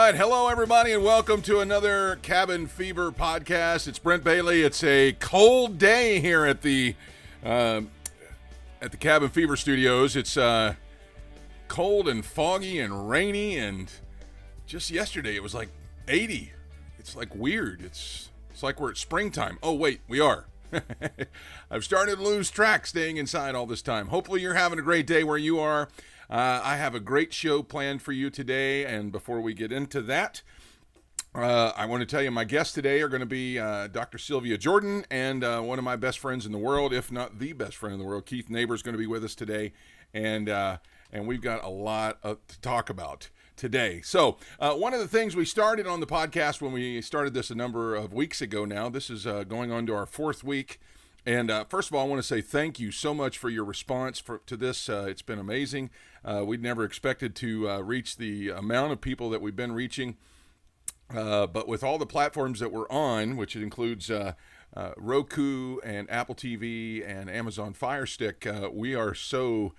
right. Hello, everybody, and welcome to another Cabin Fever podcast. It's Brent Bailey. It's a cold day here at the Cabin Fever studios. It's cold and foggy and rainy, and just yesterday it was like 80. It's like weird. It's like we're at springtime. Oh, wait, we are. I've started to lose track staying inside all this time. Hopefully you're having a great day where you are. I have a great show planned for you today, and before we get into that, I want to tell you my guests today are going to be Dr. Sylvia Jordan and one of my best friends in the world, if not the best friend in the world, Keith Neighbor, is going to be with us today, and we've got a lot to talk about today. So one of the things we started on the podcast when we started this a number of weeks ago now, this is going on to our fourth week. And first of all, I want to say thank you so much for your response to this. It's been amazing. We'd never expected to reach the amount of people that we've been reaching. But with all the platforms that we're on, which includes Roku and Apple TV and Amazon Fire Stick, we are so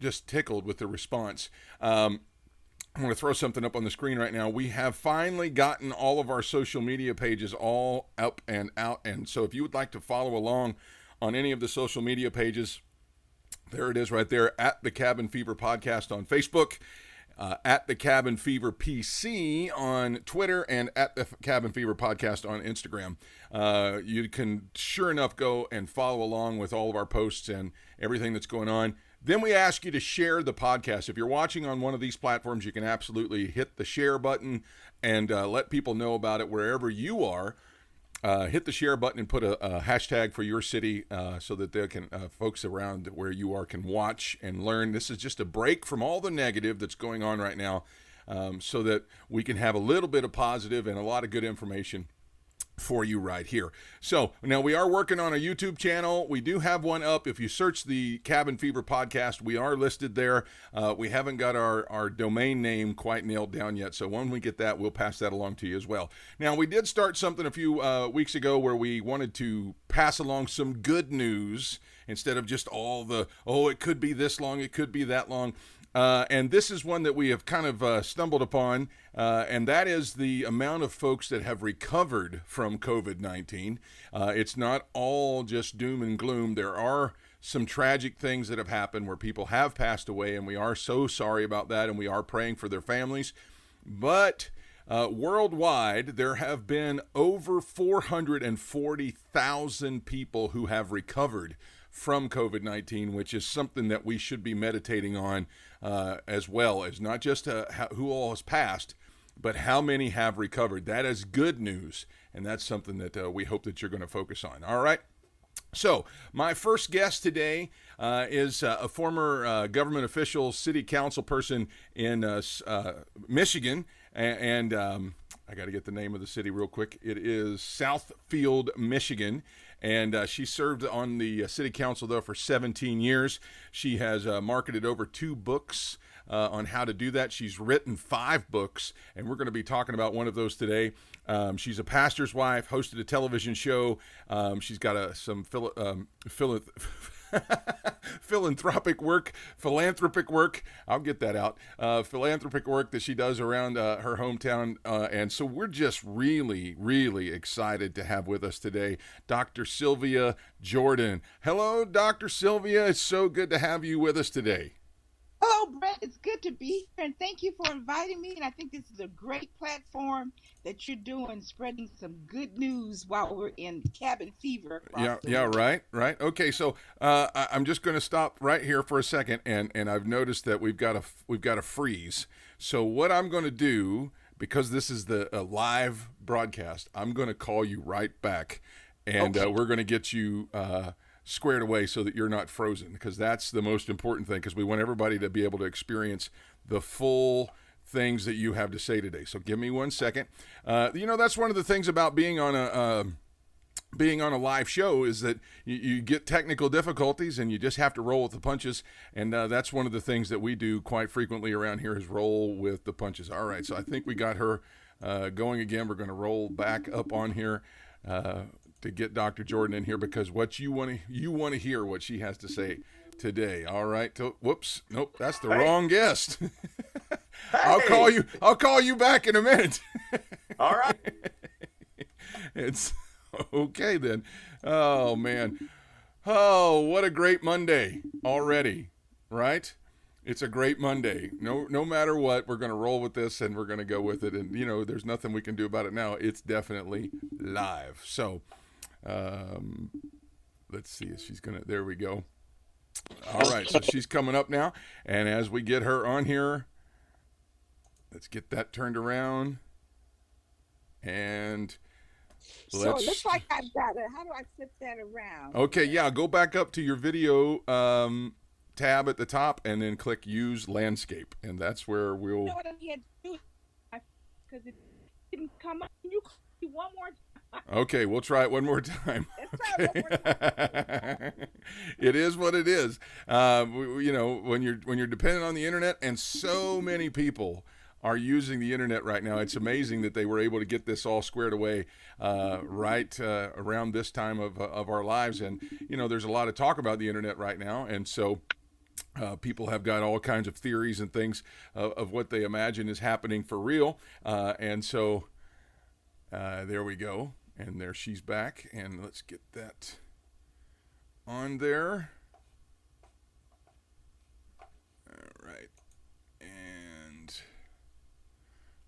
just tickled with the response. I'm going to throw something up on the screen right now. We have finally gotten all of our social media pages all up and out. And so if you would like to follow along on any of the social media pages, there it is right there, at the Cabin Fever Podcast on Facebook, at the Cabin Fever PC on Twitter, and at the Cabin Fever Podcast on Instagram. You can sure enough go and follow along with all of our posts and everything that's going on. Then we ask you to share the podcast. If you're watching on one of these platforms, you can absolutely hit the share button and let people know about it wherever you are. Hit the share button and put a hashtag for your city so that they can folks around where you are can watch and learn. This is just a break from all the negative that's going on right now, so that we can have a little bit of positive and a lot of good information for you right here. So now we are working on a YouTube channel. We do have one up. If you search the Cabin Fever Podcast, we are listed there. We haven't got our domain name quite nailed down yet. So when we get that, we'll pass that along to you as well. Now, we did start something a few weeks ago where we wanted to pass along some good news instead of just all the, it could be this long, it could be that long. And this is one that we have kind of stumbled upon, and that is the amount of folks that have recovered from COVID-19. It's not all just doom and gloom. There are some tragic things that have happened where people have passed away, and we are so sorry about that, and we are praying for their families. But worldwide, there have been over 440,000 people who have recovered from COVID-19, which is something that we should be meditating on as well as not just who all has passed, but how many have recovered. That is good news, and that's something that we hope that you're going to focus on. All right. So my first guest today is a former government official, city council person in Michigan, and I got to get the name of the city real quick. It is Southfield, Michigan. And she served on the city council, though, for 17 years. She has marketed over 2 books on how to do that. She's written 5 books, and we're going to be talking about one of those today. She's a pastor's wife, hosted a television show. She's got some philanthropic work, I'll get that out, philanthropic work that she does around her hometown, and so we're just really, really excited to have with us today Dr. Sylvia Jordan. Hello, Dr. Sylvia. It's so good to have you with us today. Hello, Brett. It's good to be here, and thank you for inviting me. And I think this is a great platform that you're doing, spreading some good news while we're in cabin fever. Yeah, right. Okay, so I'm just going to stop right here for a second, and I've noticed that we've got a freeze. So what I'm going to do, because this is a live broadcast, I'm going to call you right back, and okay. We're going to get you squared away so that you're not frozen, because that's the most important thing, because we want everybody to be able to experience the full things that you have to say today. So give me 1 second. That's one of the things about being on a live show is that you get technical difficulties and you just have to roll with the punches. And that's one of the things that we do quite frequently around here is roll with the punches. All right. So I think we got her going again. We're going to roll back up on here to get Dr. Jordan in here, because what you want to hear what she has to say today. All right. Whoops. Nope. That's the wrong guest. Hey, I'll call you back in a minute. all right. It's okay then. Oh man. Oh, what a great Monday already, right? It's a great Monday. No matter what, we're going to roll with this and we're going to go with it. And there's nothing we can do about it now. It's definitely live. So, um, let's see if she's going to. There we go. All right, so she's coming up now, and as we get her on here, let's get that turned around, and So it looks like I've got it. How do I flip that around? Okay, yeah, go back up to your video tab at the top, and then click Use Landscape, and that's where we'll. You know what I had to do? Because it didn't come up. Can you call me one more time? Okay, we'll try it one more time. Let's try it one more time. It is what it is. When you're dependent on the internet, and so many people are using the internet right now, it's amazing that they were able to get this all squared away right around this time of our lives. And there's a lot of talk about the internet right now, and so. People have got all kinds of theories and things of what they imagine is happening for real, and so there we go. And there she's back, and let's get that on there. All right, and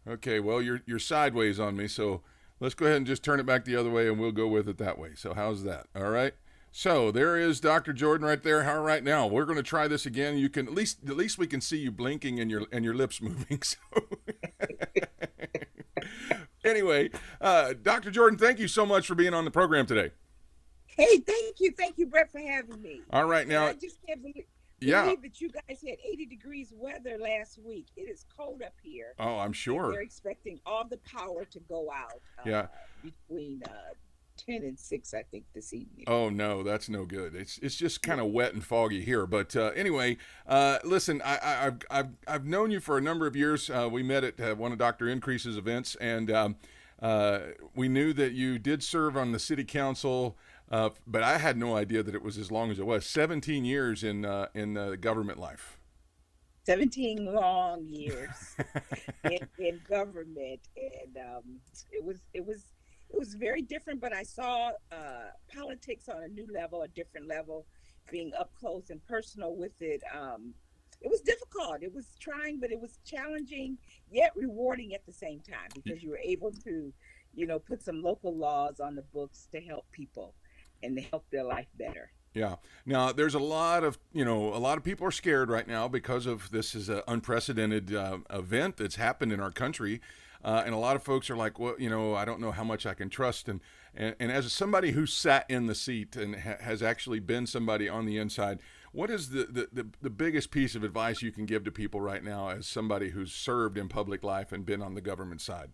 okay. Well, you're sideways on me, so let's go ahead and just turn it back the other way, and we'll go with it that way. So how's that? All right. So there is Dr. Jordan right there. How right now? We're going to try this again. You can at least we can see you blinking and your lips moving. So anyway, Dr. Jordan, thank you so much for being on the program today. Hey, thank you, Brett, for having me. All right, now I just can't believe that you guys had 80 degrees weather last week. It is cold up here. Oh, I'm sure. They're expecting all the power to go out. Between 10 and 6, I think, this evening. Oh no, that's no good. It's just kind of wet and foggy here. But anyway, listen, I've known you for a number of years. We met at one of Dr. Increase's events, and we knew that you did serve on the city council. But I had no idea that it was as long as it was. 17 years in government life. 17 long years in government, and it was very different, but I saw politics on a new level, a different level, being up close and personal with it. It was difficult. It was trying, but it was challenging, yet rewarding at the same time, because you were able to, put some local laws on the books to help people and to help their life better. Yeah. Now, there's a lot of people are scared right now because of this is an unprecedented event that's happened in our country. And a lot of folks are like, well, I don't know how much I can trust. And as somebody who sat in the seat and has actually been somebody on the inside, what is the biggest piece of advice you can give to people right now as somebody who's served in public life and been on the government side?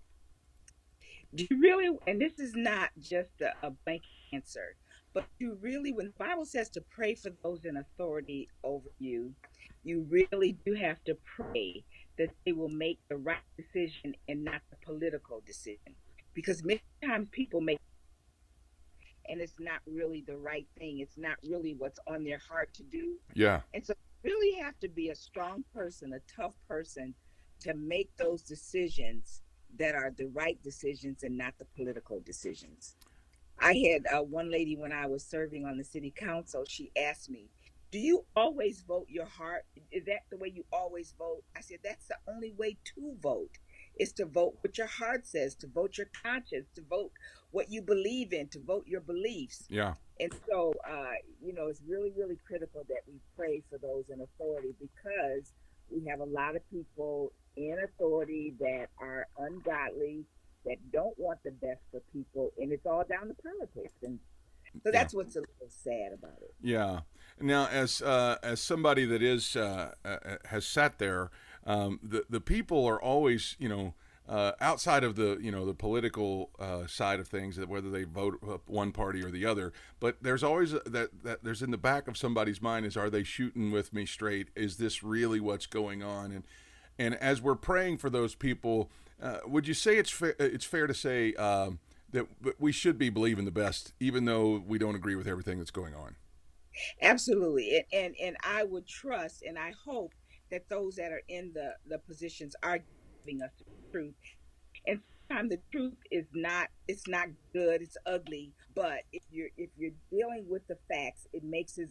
Do you really, and this is not just a blank answer, but you really, when the Bible says to pray for those in authority over you, you really do have to pray that they will make the right decision and not the political decision. Because many times people make, and it's not really the right thing. It's not really what's on their heart to do. Yeah. And so you really have to be a strong person, a tough person, to make those decisions that are the right decisions and not the political decisions. I had one lady when I was serving on the city council, she asked me, do you always vote your heart? Is that the way you always vote? I said, that's the only way to vote, is to vote what your heart says, to vote your conscience, to vote what you believe in, to vote your beliefs. Yeah. And so, it's really, really critical that we pray for those in authority, because we have a lot of people in authority that are ungodly, that don't want the best for people, and it's all down to politics. And so that's what's a little sad about it. Yeah. Now, as somebody that has sat there, the people are always, outside of the political side of things, that whether they vote one party or the other, but there's always that there's in the back of somebody's mind is, are they shooting with me straight? Is this really what's going on? And as we're praying for those people, would you say it's fair to say that we should be believing the best, even though we don't agree with everything that's going on? Absolutely. And I would trust and I hope that those that are in the positions are giving us the truth. And sometimes the truth is not, it's not good, it's ugly. But if you're dealing with the facts, it makes it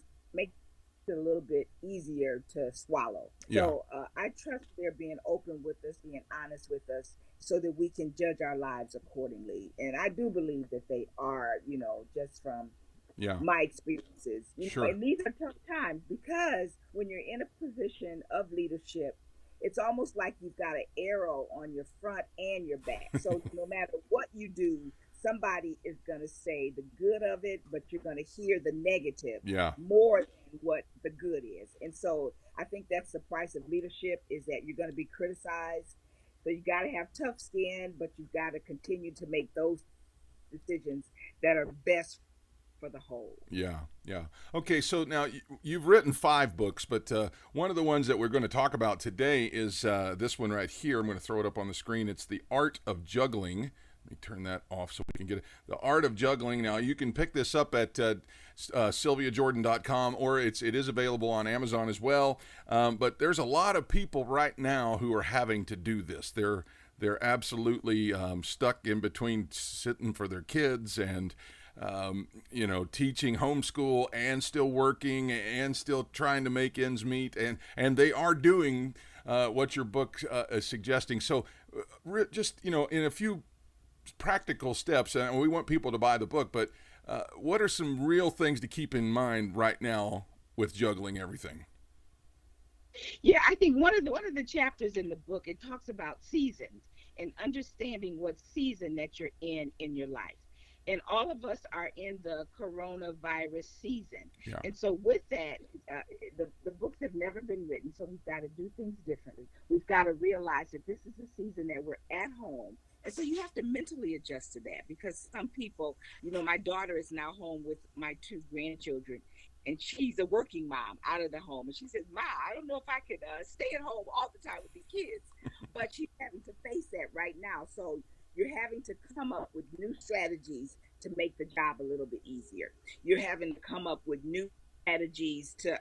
a little bit easier to swallow. Yeah. So I trust they're being open with us, being honest with us, so that we can judge our lives accordingly. And I do believe that they are, just from Yeah. my experiences. Sure. And these are tough times because when you're in a position of leadership, it's almost like you've got an arrow on your front and your back. So no matter what you do, somebody is going to say the good of it, but you're going to hear the negative Yeah. more than what the good is. And so I think that's the price of leadership, is that you're going to be criticized. So you got to have tough skin, but you've got to continue to make those decisions that are best for the whole. Yeah, yeah. Okay, so now you've written 5 books, but one of the ones that we're going to talk about today is this one right here. I'm going to throw it up on the screen. It's The Art of Juggling. Let me turn that off so we can get it. The Art of Juggling. Now, you can pick this up at sylviajordan.com, or it is available on Amazon as well. But there's a lot of people right now who are having to do this. They're absolutely stuck in between sitting for their kids and teaching homeschool and still working and still trying to make ends meet, and they are doing what your book is suggesting. So, just in a few practical steps, and we want people to buy the book, but what are some real things to keep in mind right now with juggling everything? Yeah, I think one of the chapters in the book, it talks about seasons and understanding what season that you're in your life. And all of us are in the coronavirus season. Yeah. And so with that, the books have never been written, so we've got to do things differently. We've got to realize that this is a season that we're at home. And so you have to mentally adjust to that, because some people, my daughter is now home with my 2 grandchildren, and she's a working mom out of the home. And she says, Ma, I don't know if I could stay at home all the time with the kids. But she's having to face that right now. So you're having to come up with new strategies to make the job a little bit easier. You're having to come up with new strategies to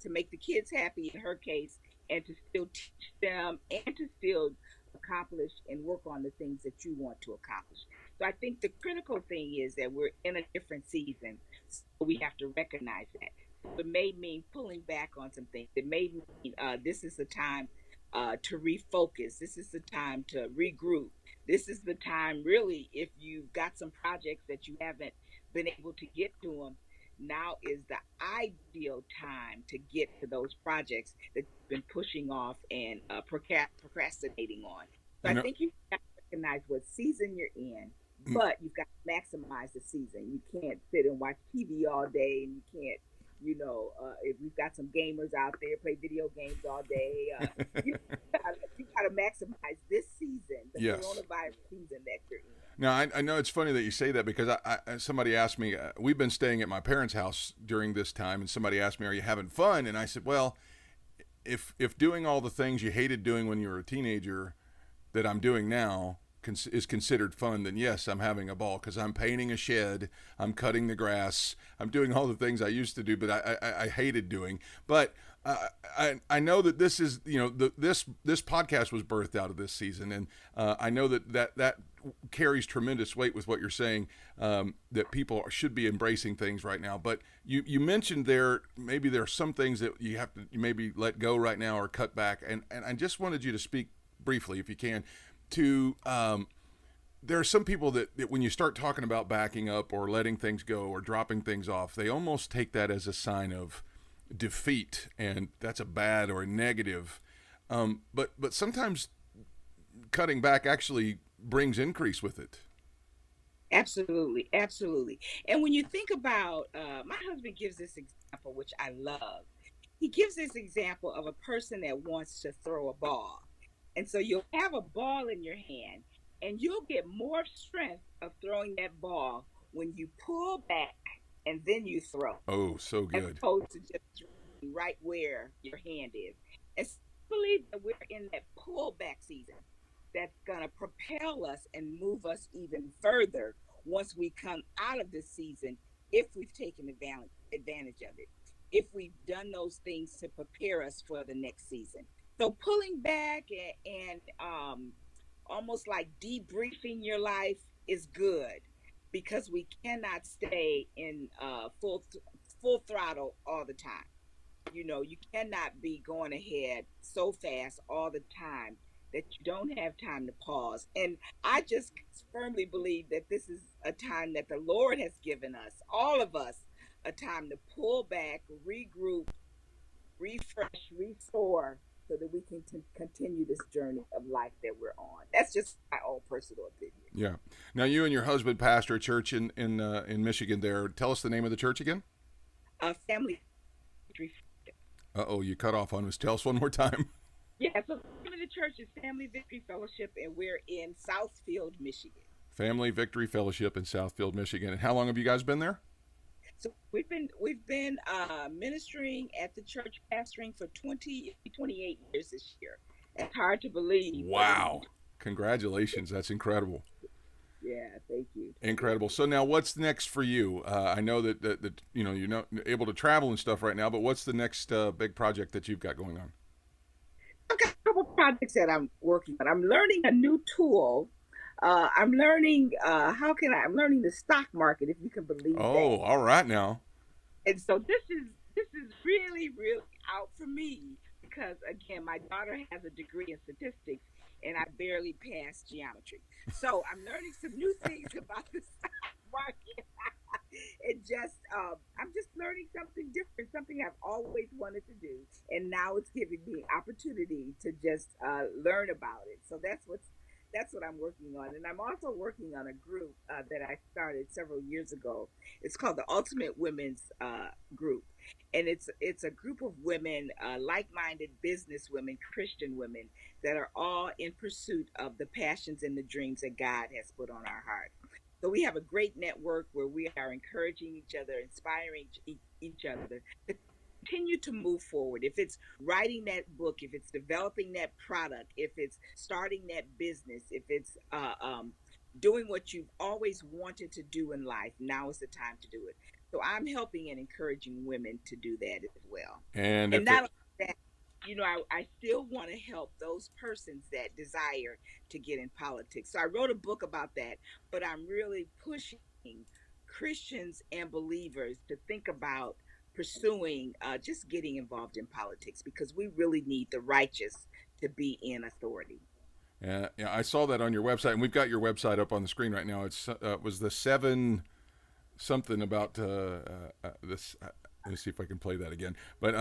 make the kids happy in her case, and to still teach them, and to still accomplish and work on the things that you want to accomplish. So I think the critical thing is that we're in a different season, so we have to recognize that. It may mean pulling back on some things. It may mean this is the time to refocus. This is the time to regroup. This is the time, really, if you've got some projects that you haven't been able to get to them, now is the ideal time to get to those projects that you've been pushing off and procrastinating on. So You I know, think you have to recognize what season you're in, but you've got to maximize the season. You can't sit and watch TV all day, and you can't, if we've got some gamers out there, play video games all day. You got to maximize this season, the yes. coronavirus season that you're in. Now, I know it's funny that you say that, because somebody asked me, we've been staying at my parents' house during this time, and somebody asked me, are you having fun? And I said, well, if doing all the things you hated doing when you were a teenager that I'm doing now is considered fun, then yes, I'm having a ball, because I'm painting a shed, I'm cutting the grass, I'm doing all the things I used to do, but I hated doing. But I know that this is, this podcast was birthed out of this season, and I know that carries tremendous weight with what you're saying, that people should be embracing things right now. But you mentioned maybe there are some things that you have to maybe let go right now or cut back, and I just wanted you to speak briefly, if you can, to there are some people that when you start talking about backing up or letting things go or dropping things off, they almost take that as a sign of defeat, and that's a bad or a negative. But sometimes cutting back actually brings increase with it. Absolutely, absolutely. And when you think about, my husband gives this example, which I love. He gives this example of a person that wants to throw a ball. And so you'll have a ball in your hand, and you'll get more strength of throwing that ball when you pull back and then you throw, Oh, so as good. opposed to just throwing right where your hand is. And so I believe that we're in that pullback season that's going to propel us and move us even further once we come out of this season, if we've taken advantage of it. if we've done those things to prepare us for the next season. So pulling back and almost like debriefing your life is good because we cannot stay in full throttle all the time. You know, you cannot be going ahead so fast all the time that you don't have time to pause. And I just firmly believe that this is a time that the Lord has given us, all of us, a time to pull back, regroup, refresh, restore, so that we can continue this journey of life that we're on. That's just my own personal opinion. Yeah. Now, you and your husband pastor a church in Michigan there. Tell us the name of the church again. Family. Uh-oh, you cut off on us. Tell us one more time. Yeah, so the name of the church is Family Victory Fellowship, and we're in Southfield, Michigan. Family Victory Fellowship in Southfield, Michigan. And how long have you guys been there? So we've been ministering at the church, pastoring for 28 years this year. It's hard to believe. Wow. Congratulations. That's incredible. Yeah, thank you. Incredible. So now what's next for you? I know that you know, you're not able to travel and stuff right now, but what's the next big project that you've got going on? I've got a couple projects that I'm working on. I'm learning a new tool. I'm learning I'm learning the stock market, if you can believe that. Oh, all right now. And so this is really, really out for me because again, my daughter has a degree in statistics and I barely passed geometry. So I'm learning some new things about the stock market. I'm just learning something different, something I've always wanted to do. And now it's giving me opportunity to just learn about it. So that's what I'm working on. And I'm also working on a group that I started several years ago. It's called the Ultimate Women's Group. And it's a group of women, like-minded business women, Christian women, that are all in pursuit of the passions and the dreams that God has put on our heart. So we have a great network where we are encouraging each other, inspiring each other to continue to move forward. If it's writing that book, if it's developing that product, if it's starting that business, if it's doing what you've always wanted to do in life, now is the time to do it. So I'm helping and encouraging women to do that as well. And not only that, you know, I still want to help those persons that desire to get in politics. So I wrote a book about that, but I'm really pushing Christians and believers to think about pursuing just getting involved in politics because we really need the righteous to be in authority. Yeah, I saw that on your website, and we've got your website up on the screen right now. It was the 7 something about this. Let me see if I can play that again. But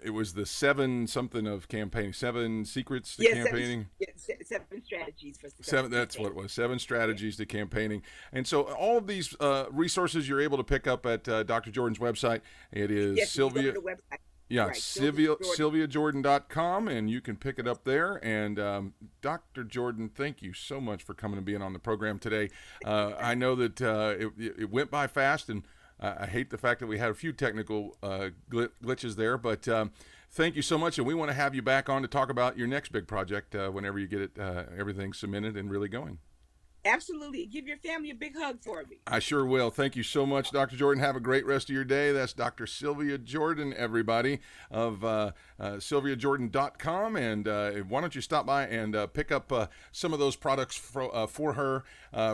it was the 7 something of campaigning, 7 secrets to campaigning. 7 strategies for success. 7. That's what it was. 7 strategies to campaigning. And so all of these resources you're able to pick up at Dr. Jordan's website. It is Sylvia. Yeah, right. SylviaJordan.com, and you can pick it up there. And Dr. Jordan, thank you so much for coming and being on the program today. I know that it went by fast, and I hate the fact that we had a few technical glitches there, but thank you so much. And we want to have you back on to talk about your next big project whenever you get it everything cemented and really going. Absolutely. Give your family a big hug for me. I sure will. Thank you so much, Dr. Jordan. Have a great rest of your day. That's Dr. Sylvia Jordan, everybody, of SylviaJordan.com. And why don't you stop by and pick up some of those products for her,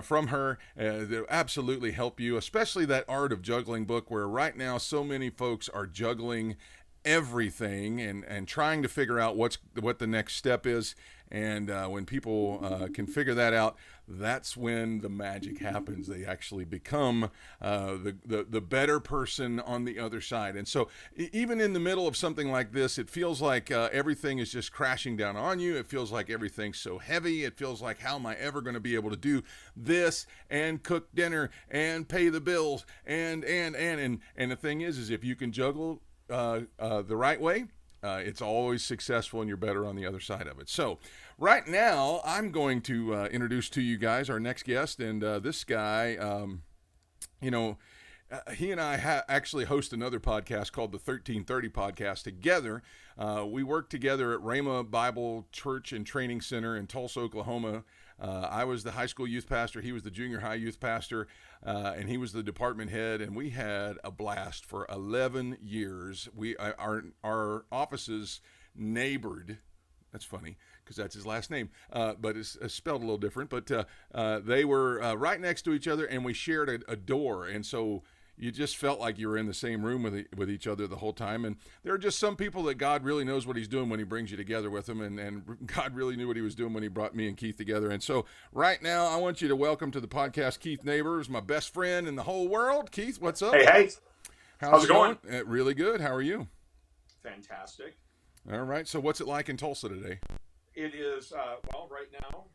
from her. They'll absolutely help you, especially that Art of Juggling book, where right now so many folks are juggling everything and trying to figure out what the next step is. And when people can figure that out, that's when the magic happens. They actually become the better person on the other side. And so even in the middle of something like this, it feels like everything is just crashing down on you. It feels like everything's so heavy. It feels like, how am I ever going to be able to do this and cook dinner and pay the bills? And the thing is if you can juggle the right way, it's always successful, and you're better on the other side of it. So right now, I'm going to introduce to you guys our next guest. And this guy, he and I actually host another podcast called the 1330 Podcast together. We work together at Rhema Bible Church and Training Center in Tulsa, Oklahoma. I was the high school youth pastor. He was the junior high youth pastor, and he was the department head. And we had a blast for 11 years. Our offices neighbored. That's funny because that's his last name, but it's spelled a little different. But they were right next to each other, and we shared a door. And so you just felt like you were in the same room with each other the whole time. And there are just some people that God really knows what he's doing when he brings you together with him. And God really knew what he was doing when he brought me and Keith together. And so right now, I want you to welcome to the podcast Keith Neighbors, my best friend in the whole world. Keith, what's up? Hey. How's it going? Really good. How are you? Fantastic. All right. So what's it like in Tulsa today? It is, right now,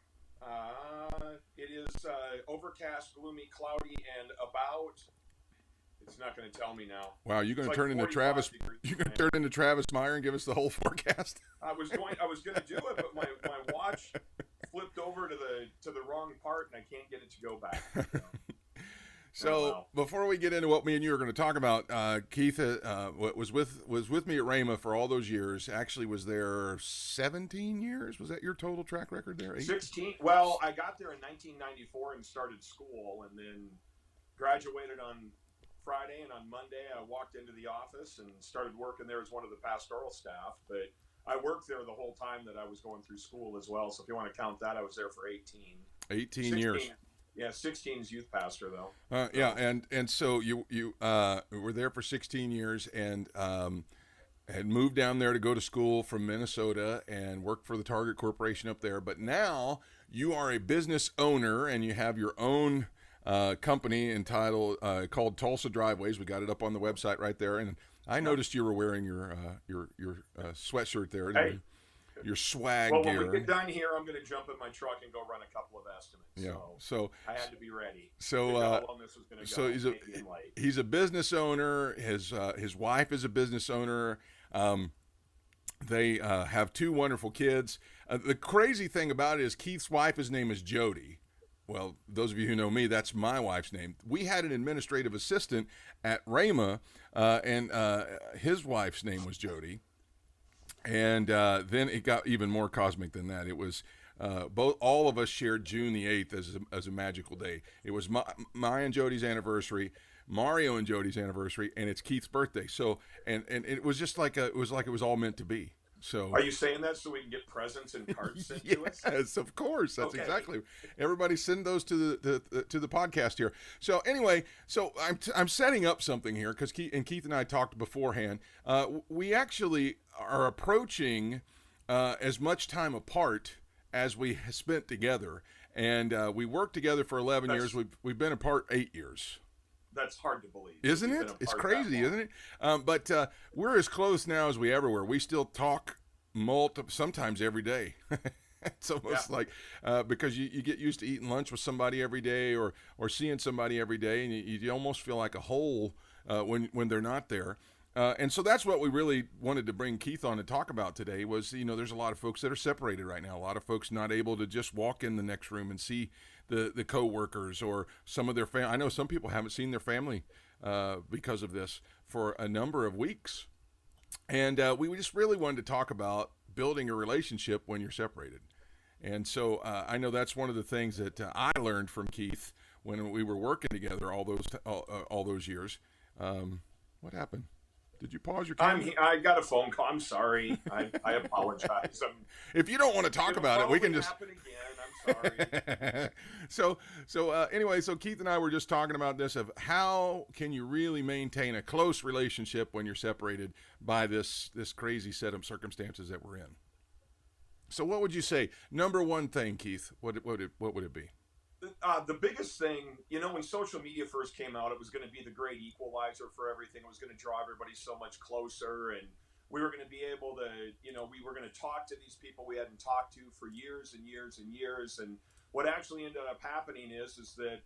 it is overcast, gloomy, cloudy, and about... It's not going to tell me now. Wow, you're going to turn into Travis. You're going to turn into Travis Meyer and give us the whole forecast. I was going to do it, but my watch flipped over to the wrong part, and I can't get it to go back. So before we get into what me and you are going to talk about, Keith was with me at Rhema for all those years. Actually, was there 17 years? Was that your total track record there? 16. Well, I got there in 1994 and started school, and then graduated on Friday, and on Monday I walked into the office and started working there as one of the pastoral staff. But I worked there the whole time that I was going through school as well. So if you want to count that, I was there for 18 years. Yeah, 16 is youth pastor though. Yeah, and so you were there for 16 years and had moved down there to go to school from Minnesota and worked for the Target Corporation up there. But now you are a business owner and you have your own company entitled called Tulsa Driveways. We got it up on the website right there, and I noticed you were wearing your sweatshirt there. Hey. Your swag gear. Well, when we get done here, I'm going to jump in my truck and go run a couple of estimates. Yeah. So I had to be ready. So how long this was going to go. He's a business owner. His wife is a business owner. They have two wonderful kids. The crazy thing about it is Keith's wife, his name is Jody. Well, those of you who know me, that's my wife's name. We had an administrative assistant at Rhema, and his wife's name was Jody. And then it got even more cosmic than that. It was all of us shared June the 8th as a magical day. It was my and Jody's anniversary, Mario and Jody's anniversary, and it's Keith's birthday. So and it was just like it was all meant to be. So are you saying that so we can get presents and cards sent to us? Yes, of course. That's okay. Exactly. Everybody send those to the podcast here. So anyway, I'm setting up something here because Keith and I talked beforehand. We actually are approaching as much time apart as we spent together, and we worked together for 11 years. We've been apart 8 years. That's hard to believe. Isn't it? It's crazy, isn't it? But we're as close now as we ever were. We still talk sometimes every day. It's almost like because you get used to eating lunch with somebody every day or seeing somebody every day, and you almost feel like a whole when they're not there. And so that's what we really wanted to bring Keith on to talk about today was, there's a lot of folks that are separated right now. A lot of folks not able to just walk in the next room and see the co-workers or some of their family. I know some people haven't seen their family because of this for a number of weeks. And we just really wanted to talk about building a relationship when you're separated. And so I know that's one of the things that I learned from Keith when we were working together all those years. What happened? Did you pause your camera? I got a phone call. I'm sorry. I apologize. If you don't want to talk about it, we can just happen again. I'm sorry. Anyway, so Keith and I were just talking about this of how can you really maintain a close relationship when you're separated by this crazy set of circumstances that we're in. So what would you say? Number one thing, Keith, what would it be? The biggest thing, when social media first came out, it was going to be the great equalizer for everything. It was going to draw everybody so much closer, and we were going to be able to, we were going to talk to these people we hadn't talked to for years and years and years. And what actually ended up happening is that,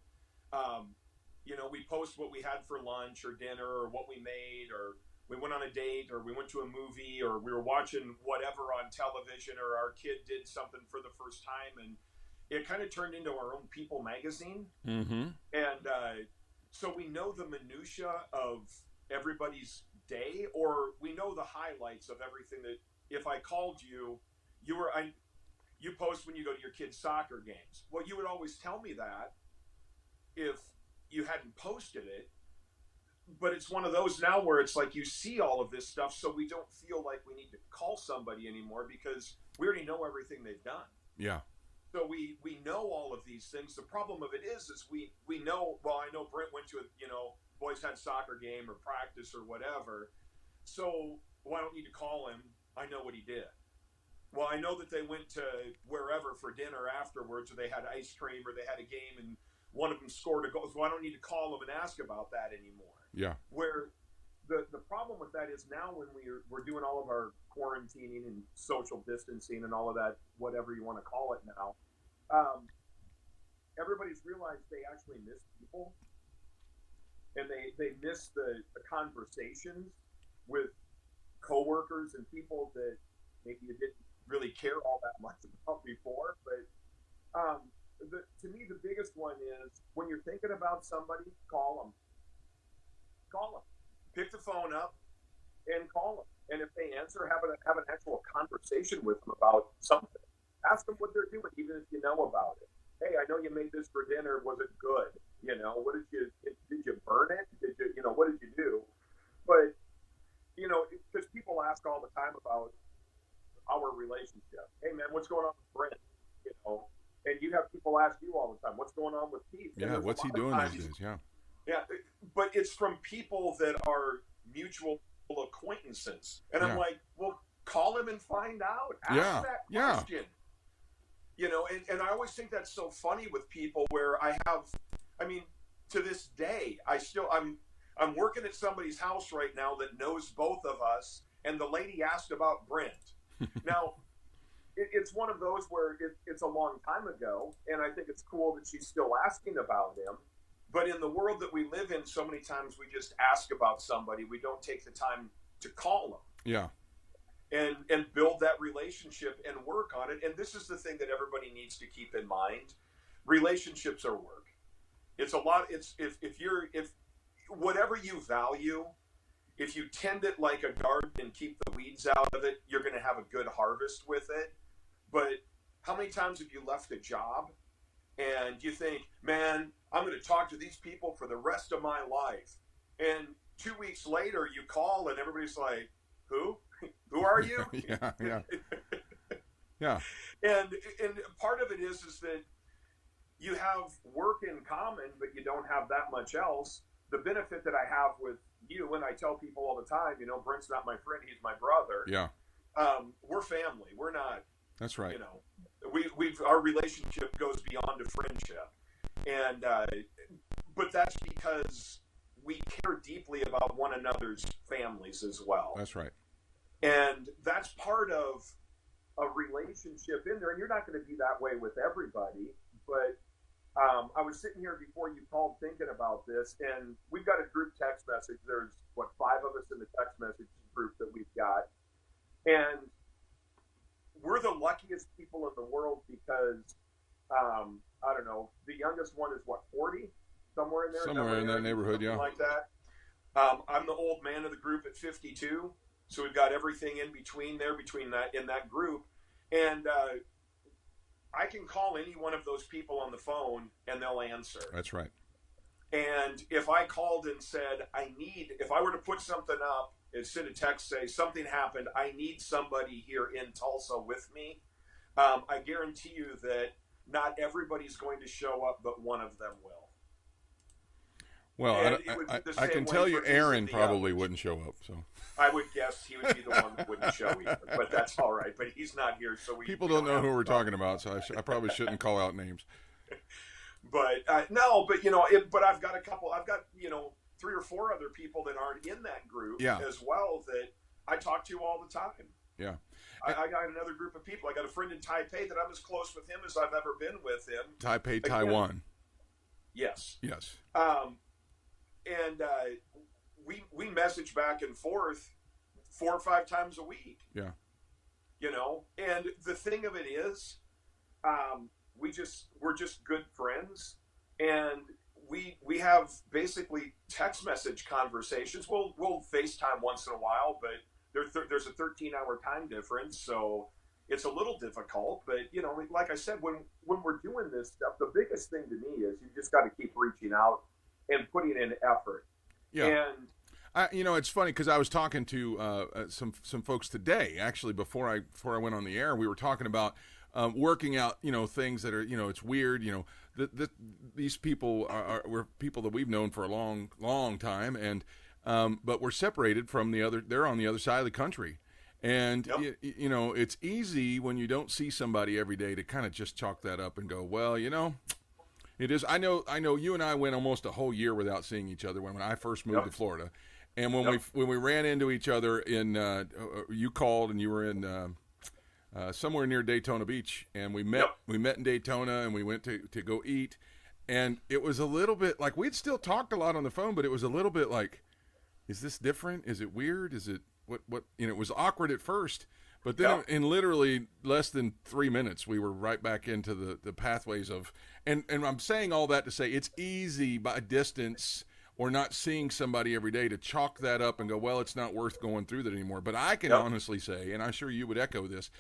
we post what we had for lunch or dinner or what we made, or we went on a date, or we went to a movie, or we were watching whatever on television, or our kid did something for the first time, and it kind of turned into our own People magazine. Mm-hmm. And so we know the minutia of everybody's day, or we know the highlights of everything that if I called you, you post when you go to your kids' soccer games. Well, you would always tell me that if you hadn't posted it. But it's one of those now where it's like you see all of this stuff, so we don't feel like we need to call somebody anymore because we already know everything they've done. Yeah. So we know all of these things. The problem of it is we know, well, I know Brent went to a, boys had soccer game or practice or whatever. So I don't need to call him. I know what he did. Well, I know that they went to wherever for dinner afterwards, or they had ice cream, or they had a game and one of them scored a goal. So I don't need to call them and ask about that anymore. Yeah. Where the problem with that is now when we're doing all of our quarantining and social distancing and all of that, whatever you want to call it now, everybody's realized they actually miss people, and they miss the conversations with coworkers and people that maybe you didn't really care all that much about before. But to me, the biggest one is when you're thinking about somebody, call them. Pick the phone up and call them. And if they answer, have an actual conversation with them about something. Ask them what they're doing, even if you know about it. Hey, I know you made this for dinner. Was it good? What did you burn it? What did you do? But, because people ask all the time about our relationship. Hey, man, what's going on with Brent? And you have people ask you all the time, what's going on with Pete? Yeah, what's he doing these days? Yeah. Yeah, but it's from people that are mutual acquaintances. And I'm like, well, call him and find out. Ask that question. And I always think that's so funny with people where to this day, I'm working at somebody's house right now that knows both of us, and the lady asked about Brent. Now, it's one of those where it's a long time ago, and I think it's cool that she's still asking about him. But in the world that we live in, so many times we just ask about somebody. We don't take the time to call them. Yeah. And build that relationship and work on it. And this is the thing that everybody needs to keep in mind. Relationships are work. It's a lot. It's if whatever you value, if you tend it like a garden and keep the weeds out of it, you're going to have a good harvest with it. But how many times have you left a job and you think, man, I'm going to talk to these people for the rest of my life. And 2 weeks later, you call and everybody's like, who? Who are you? Yeah. Yeah. And part of it is that you have work in common, but you don't have that much else. The benefit that I have with you, and I tell people all the time, Brent's not my friend, he's my brother. Yeah. We're family. We're not. That's right. Our relationship goes beyond a friendship. And, but that's because we care deeply about one another's families as well. That's right. And that's part of a relationship in there. And you're not going to be that way with everybody. But I was sitting here before you called thinking about this, and we've got a group text message. There's, 5 of us in the text message group that we've got. And we're the luckiest people in the world because, I don't know, the youngest one is 40? Somewhere in there? Somewhere in that neighborhood, yeah. Like that. I'm the old man of the group at 52. So we've got everything in between that group. And I can call any one of those people on the phone and they'll answer. That's right. And if I called and said, if I were to put something up and send a text, say something happened, I need somebody here in Tulsa with me, I guarantee you that not everybody's going to show up, but one of them will. Well, I can tell you Aaron probably wouldn't show up. So I would guess he would be the one that wouldn't show either, but that's all right. But he's not here, so people don't know who we're talking about, so I probably shouldn't call out names. But no, but but I've got 3 or 4 other people that aren't in that group as well that I talk to all the time. Yeah. I got another group of people. I got a friend in Taipei that I'm as close with him as I've ever been with him. Taipei, again, Taiwan. Yes. Yes. And we message back and forth 4 or 5 times a week. Yeah. And the thing of it is, we're just good friends, and we have basically text message conversations. We'll FaceTime once in a while, but there's a 13-hour time difference, so it's a little difficult, but you know, like I said, when we're doing this stuff, the biggest thing to me is you just got to keep reaching out and putting in effort. Yeah. And It's funny because I was talking to some folks today. Actually, before I went on the air, we were talking about working out, things that are, it's weird. These people we're people that we've known for a long, long time, and but we're separated from the other. They're on the other side of the country, and Yep. it's easy when you don't see somebody every day to kind of just chalk that up and go, well, it is. I know. You and I went almost a whole year without seeing each other when I first moved Yep. to Florida. And when Yep. we ran into each other in, you called and you were in somewhere near Daytona Beach, and we met. Yep. We met in Daytona, and we went to go eat. And it was a little bit like we'd still talked a lot on the phone, but it was a little bit like, is this different? Is it weird? Is it what? It was awkward at first, but then Yep. in literally less than 3 minutes, we were right back into the pathways of. And I'm saying all that to say it's easy by distance or not seeing somebody every day to chalk that up and go, well, it's not worth going through that anymore. But I can Yep. honestly say, and I'm sure you would echo this,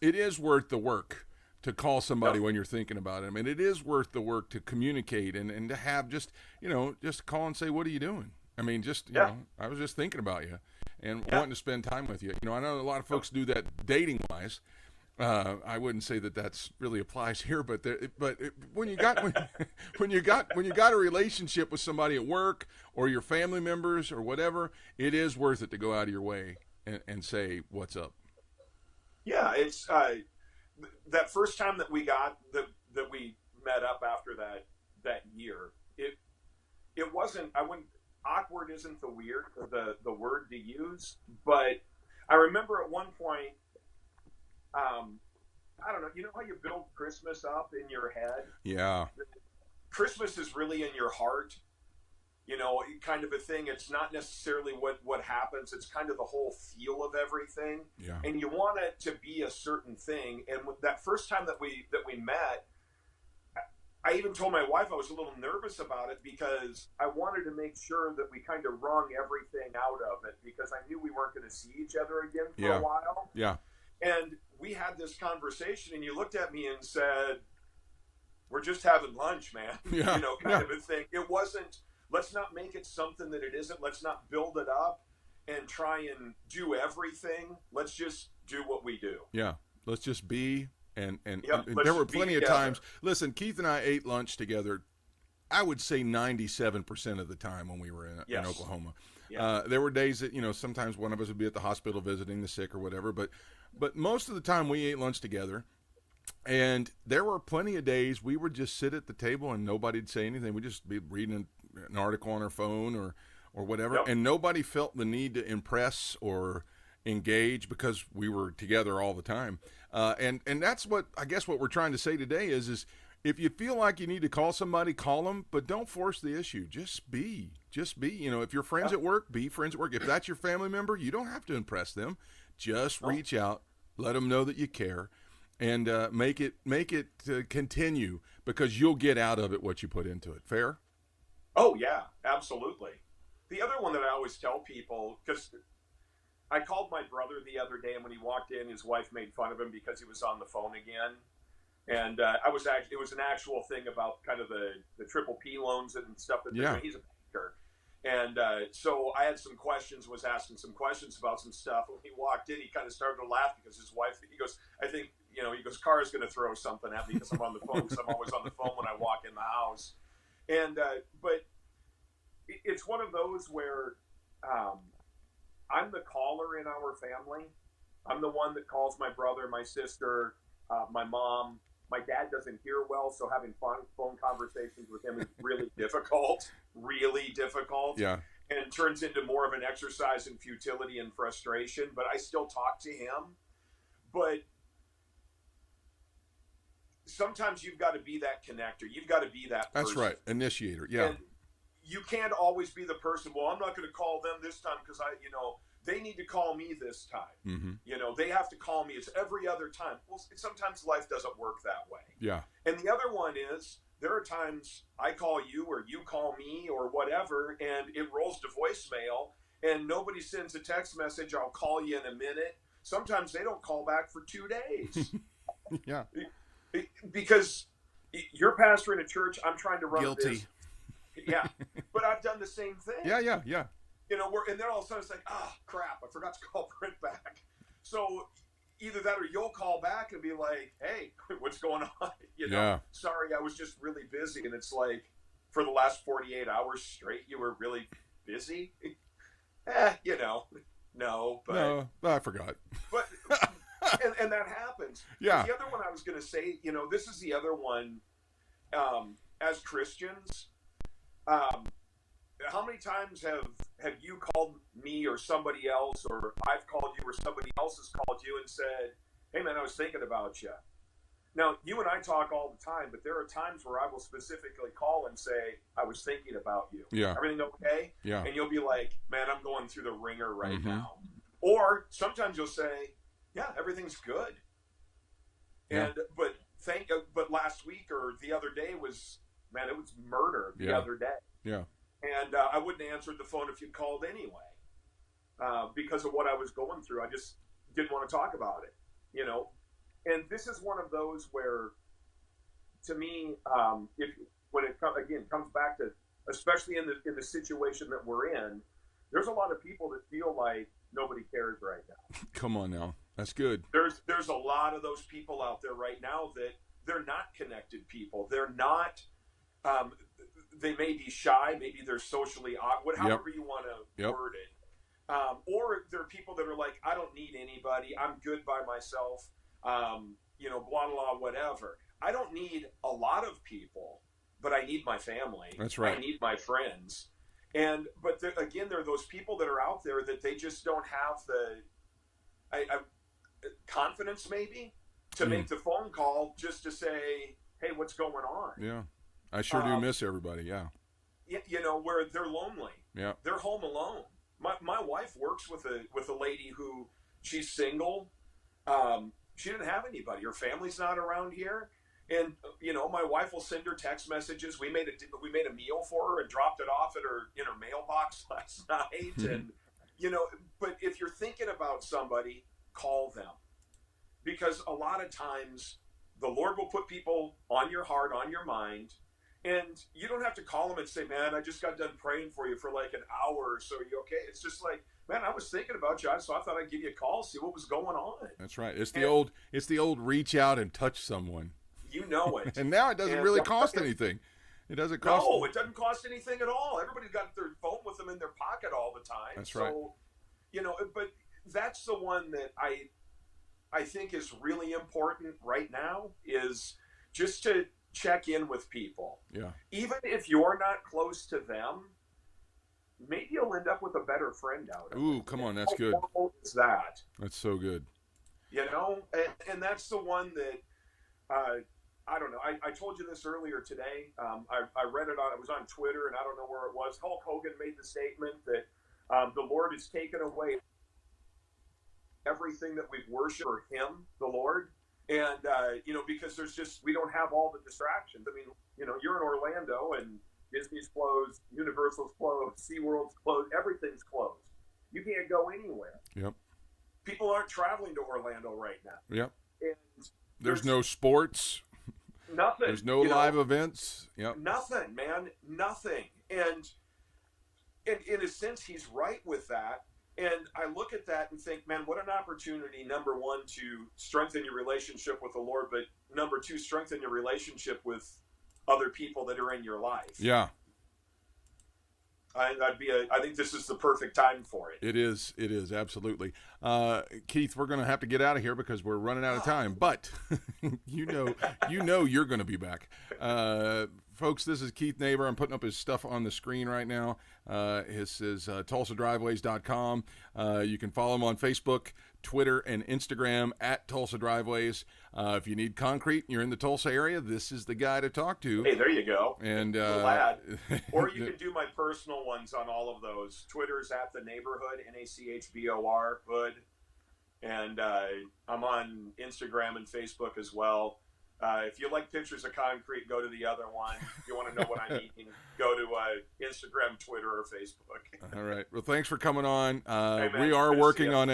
it is worth the work to call somebody Yep. when you're thinking about them. And it is worth the work to communicate and to have just call and say, what are you doing? I mean, I was just thinking about you and wanting to spend time with you. I know a lot of folks do that dating wise. I wouldn't say that that's really applies here, but when you got when you got a relationship with somebody at work or your family members or whatever, it is worth it to go out of your way and say what's up. Yeah, it's that first time that we met up after that year. It wasn't. I wouldn't. Awkward isn't the word to use, but I remember at one point. I don't know. You know how you build Christmas up in your head? Yeah. Christmas is really in your heart. Kind of a thing. It's not necessarily what happens. It's kind of the whole feel of everything. Yeah. And you want it to be a certain thing. And with that first time that we met, I even told my wife I was a little nervous about it because I wanted to make sure that we kind of wrung everything out of it because I knew we weren't going to see each other again for a while. Yeah. And we had this conversation, and you looked at me and said, "We're just having lunch, man." Yeah. Kind of a thing. It wasn't. Let's not make it something that it isn't. Let's not build it up and try and do everything. Let's just do what we do. Yeah. Let's just be. And Yep, there were plenty of together. times. Listen, Keith and I ate lunch together. I would say 97% of the time when we were in Yes. Oklahoma. Yeah. There were days that sometimes one of us would be at the hospital visiting the sick or whatever, but most of the time we ate lunch together. And there were plenty of days we would just sit at the table and nobody'd say anything. We'd just be reading an article on our phone or whatever, Yep. and nobody felt the need to impress or engage because we were together all the time. And that's what I guess what we're trying to say today is if you feel like you need to call somebody, call them, but don't force the issue. Just be. If you're friends at work, be friends at work. If that's your family member, you don't have to impress them. Just reach out, let them know that you care, and make it continue because you'll get out of it what you put into it. Fair? Oh yeah, absolutely. The other one that I always tell people, because I called my brother the other day, and when he walked in, his wife made fun of him because he was on the phone again. And it was an actual thing about kind of the triple P loans and stuff that they're doing. He's a banker. And so I had some questions, was asking some questions about some stuff. When he walked in, he kind of started to laugh because his wife, he goes, I think, Car's going to throw something at me because I'm on the phone, because I'm always on the phone when I walk in the house. And, but it's one of those where I'm the caller in our family. I'm the one that calls my brother, my sister, my mom. My dad doesn't hear well, so having phone conversations with him is really difficult, Yeah. and it turns into more of an exercise in futility and frustration, but I still talk to him. But sometimes you've got to be that connector. You've got to be that person. That's right. Initiator. Yeah. And you can't always be the person, well, I'm not going to call them this time because they need to call me this time. Mm-hmm. They have to call me. It's every other time. Well, sometimes life doesn't work that way. Yeah. And the other one is there are times I call you or you call me or whatever, and it rolls to voicemail, and nobody sends a text message, I'll call you in a minute. sometimes they don't call back for 2 days. Yeah. Because you're pastoring a church, I'm trying to run Guilty. a business. Yeah, but I've done the same thing. Yeah. You know, and then all of a sudden it's like, crap, I forgot to call Brent back. So either that or you'll call back and be like, hey, what's going on? You know, Yeah. sorry, I was just really busy. And it's like, for the last 48 hours straight, you were really busy? You know, no, but... No, I forgot. But, and that happens. Yeah. The other one I was going to say, you know, this is the other one, as Christians, how many times have you called me or somebody else, or I've called you or somebody else has called you and said, hey man, I was thinking about you. Now, you and I talk all the time, but there are times where I will specifically call and say, I was thinking about you. Yeah. Everything okay? Yeah. And you'll be like, man, I'm going through the ringer right Mhm. now. Or sometimes you'll say, yeah, everything's good. Yeah. And but last week or the other day was, man, it was murder the Yeah. other day. Yeah. And I wouldn't have answered the phone if you called anyway, because of what I was going through. I just didn't want to talk about it, you know. And this is one of those where, to me, when it comes back to, especially in the situation that we're in, there's a lot of people that feel like nobody cares right now. Come on now. That's good. There's a lot of those people out there right now that they're not connected people. They're not. They may be shy. Maybe they're socially awkward. However you want to word it. Or there are people that are like, I don't need anybody. I'm good by myself. You know, blah blah whatever. I don't need a lot of people, but I need my family. That's right. I need my friends. But again, there are those people that are out there that they just don't have the confidence, maybe, to make the phone call just to say, hey, what's going on? Yeah. I sure do miss everybody. Yeah. You know, where they're lonely. Yeah. They're home alone. My wife works with a lady who, she's single. She didn't have anybody. Her family's not around here. And, you know, my wife will send her text messages. We made a meal for her and dropped it off at her in her mailbox last night. And, you know, but if you're thinking about somebody, call them. Because a lot of times the Lord will put people on your heart, on your mind, and you don't have to call them and say, man, I just got done praying for you for like an hour or so. Are you okay? It's just like, man, I was thinking about you, so I thought I'd give you a call, see what was going on. That's right. It's the old reach out and touch someone. You know it. And now it doesn't really cost anything. It doesn't cost. No, it doesn't cost anything at all. Everybody's got their phone with them in their pocket all the time. That's right. So, you know, but that's the one that I think is really important right now, is just to check in with people. Yeah. Even if you're not close to them, maybe you'll end up with a better friend out of it. Ooh, come on, that's good. How horrible is that? That's so good. You know, and that's the one that, I don't know. I told you this earlier today. I read it on, it was on Twitter, and I don't know where it was. Hulk Hogan made the statement that the Lord has taken away everything that we've worshipped for him, the Lord. And, you know, because we don't have all the distractions. I mean, you know, you're in Orlando and Disney's closed, Universal's closed, SeaWorld's closed, everything's closed. You can't go anywhere. Yep. People aren't traveling to Orlando right now. Yep. And There's no sports. nothing. There's no live events. Yep. Nothing, man. Nothing. And in a sense, he's right with that. And I look at that and think, man, what an opportunity, number one, to strengthen your relationship with the Lord, but number two, strengthen your relationship with other people that are in your life. Yeah. I think this is the perfect time for it. It is, absolutely. Keith, we're going to have to get out of here because we're running out of time, but you know you're going to be back. Folks, this is Keith Neighbor. I'm putting up his stuff on the screen right now. His is TulsaDriveways.com. You can follow him on Facebook, Twitter, and Instagram at Tulsa Driveways. If you need concrete and you're in the Tulsa area, this is the guy to talk to. Hey, there you go. And glad. Or you can do my personal ones on all of those. Twitter's at the neighborhood, NACHBOR hood, and I'm on Instagram and Facebook as well. If you like pictures of concrete, go to the other one. If you want to know what I'm eating, go to Instagram, Twitter, or Facebook. All right. Well, thanks for coming on. Hey, man, We are good to working see ya. on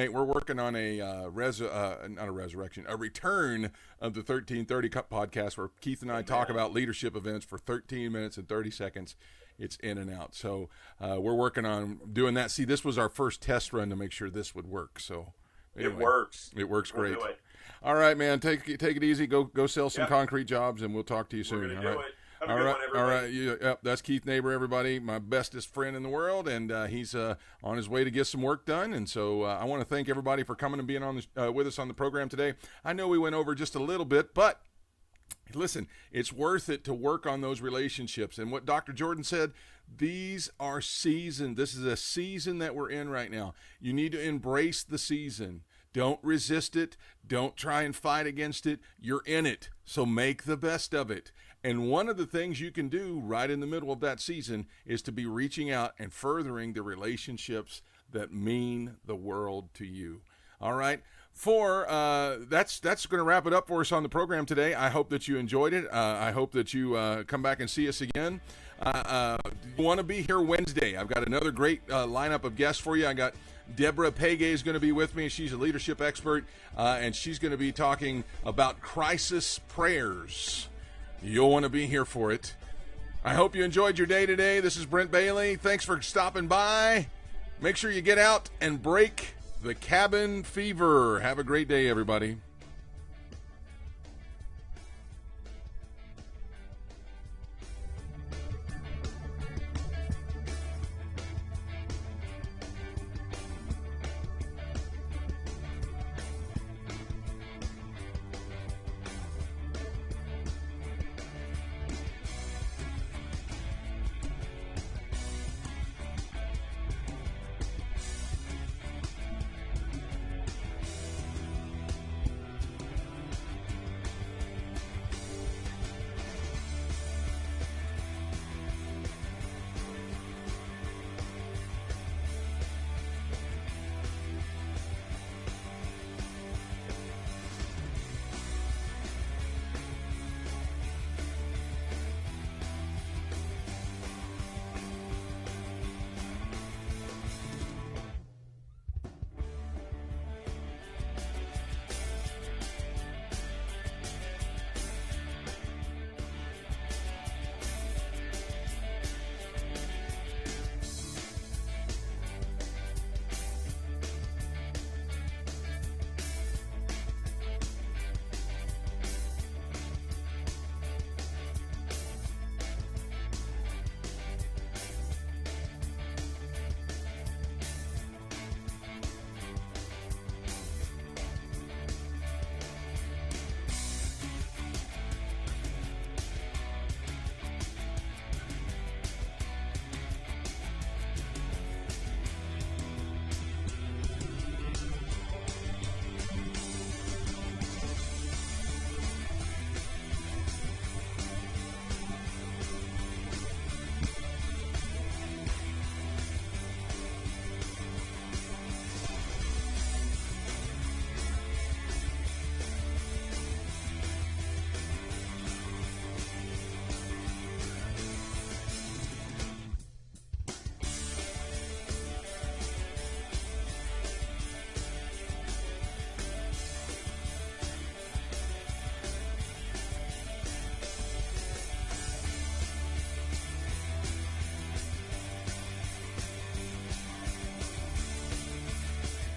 a return of the 1330 Cup podcast where Keith and I talk about leadership events for 13 minutes and 30 seconds. It's in and out. So we're working on doing that. See, this was our first test run to make sure this would work. So anyway, It works. It works We'll great. do it. All right, man. Take it easy. Go sell some Yep. concrete jobs, and we'll talk to you We're soon. going to All do right. it. Have a All good right, one, everybody. all right. Yep, that's Keith Neighbor, everybody, my bestest friend in the world, and he's on his way to get some work done. And so I want to thank everybody for coming and being on with us on the program today. I know we went over just a little bit, but listen, it's worth it to work on those relationships. And what Dr. Jordan said, these are seasons. This is a season that we're in right now. You need to embrace the season. Don't resist it. Don't try and fight against it. You're in it. So make the best of it. And one of the things you can do right in the middle of that season is to be reaching out and furthering the relationships that mean the world to you. All right. That's going to wrap it up for us on the program today. I hope that you enjoyed it. I hope that you come back and see us again. You want to be here Wednesday. I've got another great lineup of guests for you. I got Deborah Pege is going to be with me. She's a leadership expert, and she's going to be talking about crisis prayers. You'll want to be here for it. I hope you enjoyed your day today. This is Brent Bailey. Thanks for stopping by. Make sure you get out and break the cabin fever. Have a great day, everybody.